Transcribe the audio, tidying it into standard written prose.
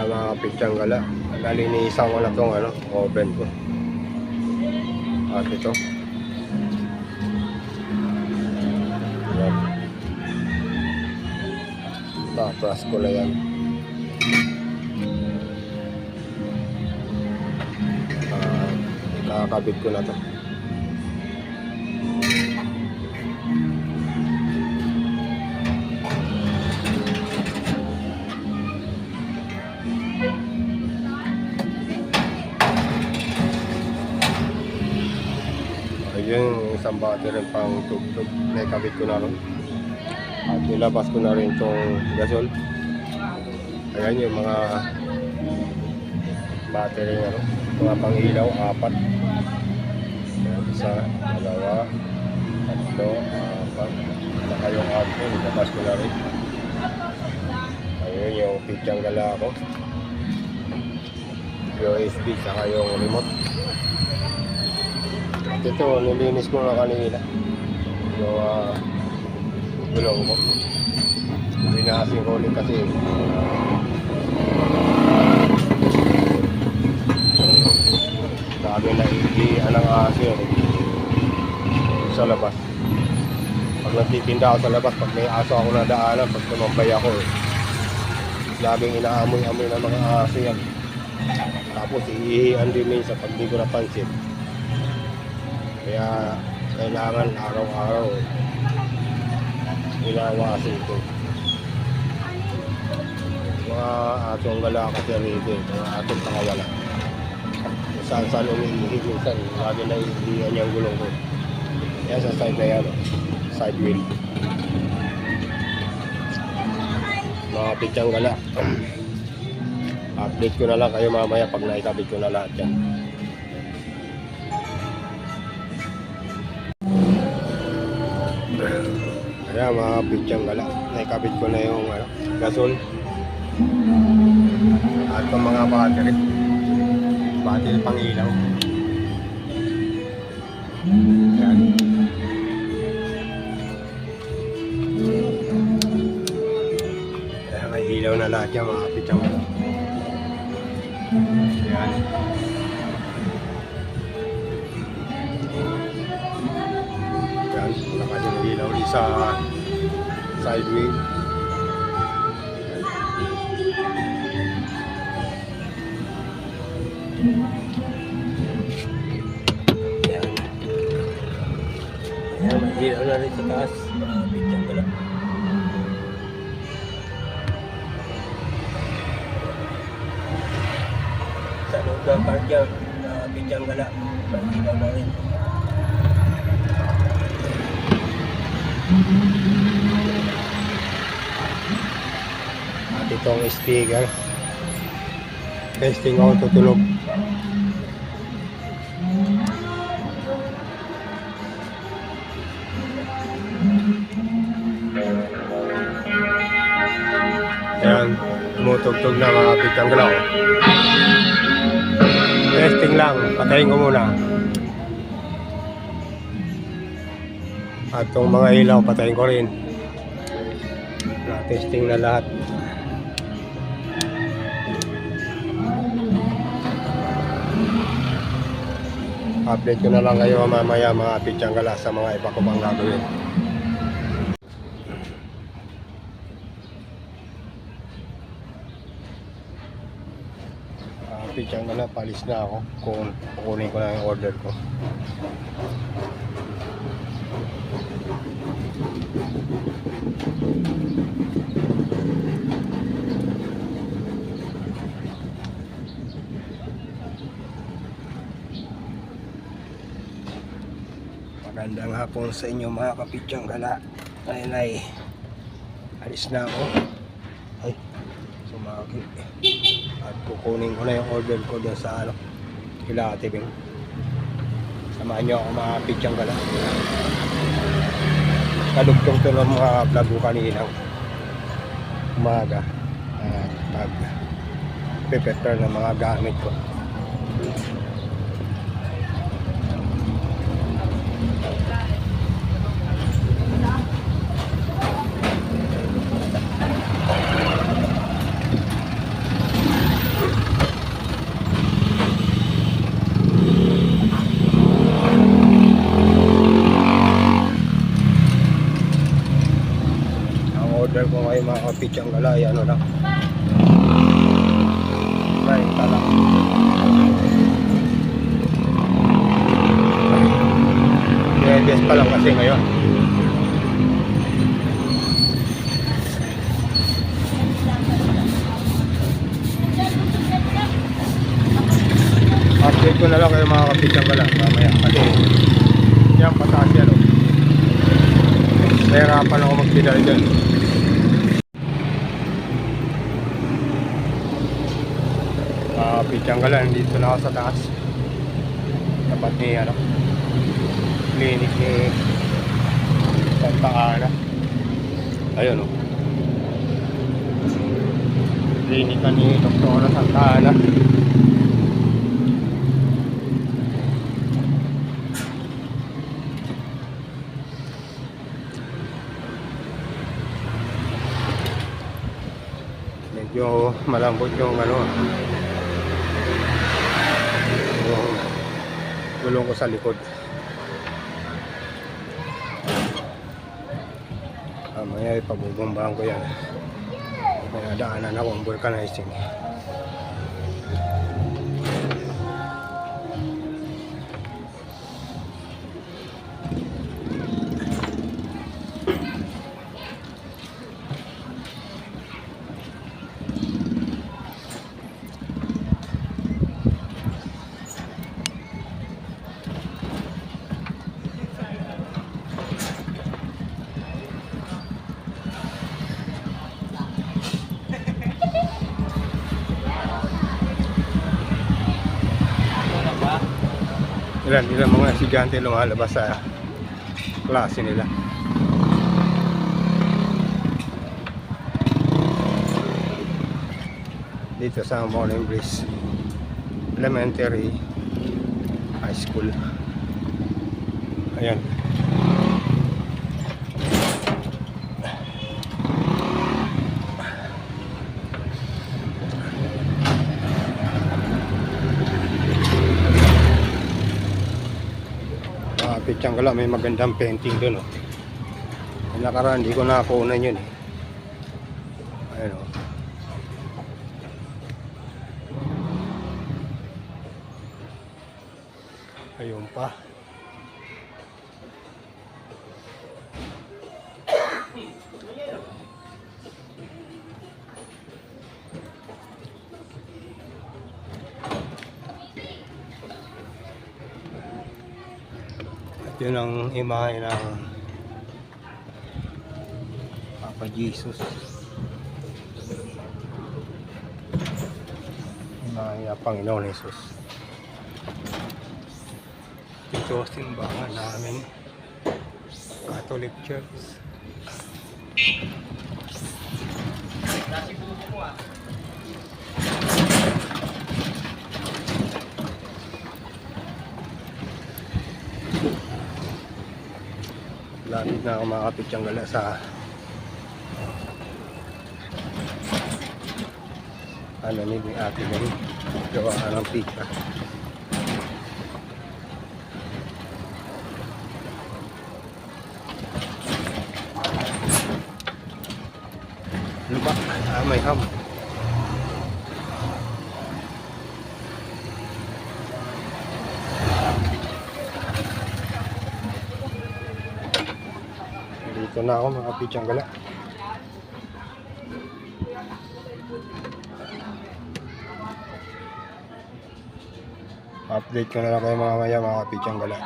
Mga kapitsang gala. Nalinisan ko na itong oven ko. At ito. Yan. Tapos ko na yan. Nakakabit ko na ito. Ayun, isang battery pang tugtog. Nakikabit ko na rin. At nilabas ko na rin itong gasol. Ayan yung mga battery mga pang-ilaw, 4. Isa, 2, 3, 4. Saka yung output, nilabas ko na rin. Ayun yung pitsang gala ko. USB, saka yung remote. Ito, nilinis ko na kanina yung gulong ko. Binahasin ko ulit kasi sabi na anang aso sa labas. Pag nagtitinda ako sa labas, pag may aso ako na daanan, pag tumambay ako laging inaamoy-amoy ng mga aso yan. Tapos iihian din minsan pag di ko napansin. Kaya kailangan araw-araw inawasin ito. Mga atong gala kasi rito, mga atong pakawala. Saan umiihig minsan, lagi na iihian yung gulong ko. Kaya sa side na yan, side wheel. Mga pitsang gala. Update ko na lang kayo mamaya pag naikabit ko na lahat yan. Kaya mga pitsang gala, naikabit ko na yung gasol at yung mga battery pang ilaw. Yan. Kaya may ilaw na lahat yan mga pitsang gala. Yan. Lakas yung ilaw sa side wheel. Ayan. Ayan, may ilaw na rin sa taas. Pitsang gala. Sa loob ng park yan, pitsang gala. May ilaw na rin. At itong speaker, testing ako, tutulog. Ayan, tumutugtog na mga pitsang galaw. Testing lang, patayin ko muna. At itong mga ilaw, patayin ko rin. Na-testing na lahat. Update ko na lang kayo mamaya mga pitsang gala sa mga iba ko pang gagawin. Pitsang gala, palis na ako kung kukunin ko na yung order ko. Magandang hapon sa inyo mga kapitsang gala. Ay, alis na ako. Ay, sumagi. At kukunin ko na yung order ko doon sa kila Ate Bing. Samahan nyo ako mga pitsang gala. Kadugtong to ng mga vlog ko kaninang umaga. Pag-prepare ng mga gamit ko. order ko kayo mga kapitsang galay, ano lang, right, talang Biyernes pa lang kasi ngayon. Update ko na lang kayo mga kapitsang galay mamaya kasi yan pataas yan o. Nahirapan ako magpidal dyan. Kapitsang galay, dito na ako sa taas. Tapat ni ano, clinic ni Santa Ana. Ayun o. Klinika ni Dr. Santa Ana. Medyo malambot yung ano, yung gulong ko sa likod. Mamaya ipabubumbahan ko yan. May daanan akong vulcanizing. Ilan mga estudyante lumalabas sa klase nila. Dito sa Morning Breeze Elementary High School. Ayan. Pitsang gala, may magandang painting doon oh. Nakaraan, hindi ko nakunan yun eh. Ayun oh. Ayun pa. Yun ang imahe ng Papa Jesus. Imahe ng Panginoon Jesus. Ito simbahan namin, Catholic Church. Lapit na ako makakapit siyang gala sa ano ni ate na rin. Gawa ka ng pizza. Ano ba? May ham. Dito na ako mga pichang gala. Update ko na lang kayo mamaya mga pichang gala.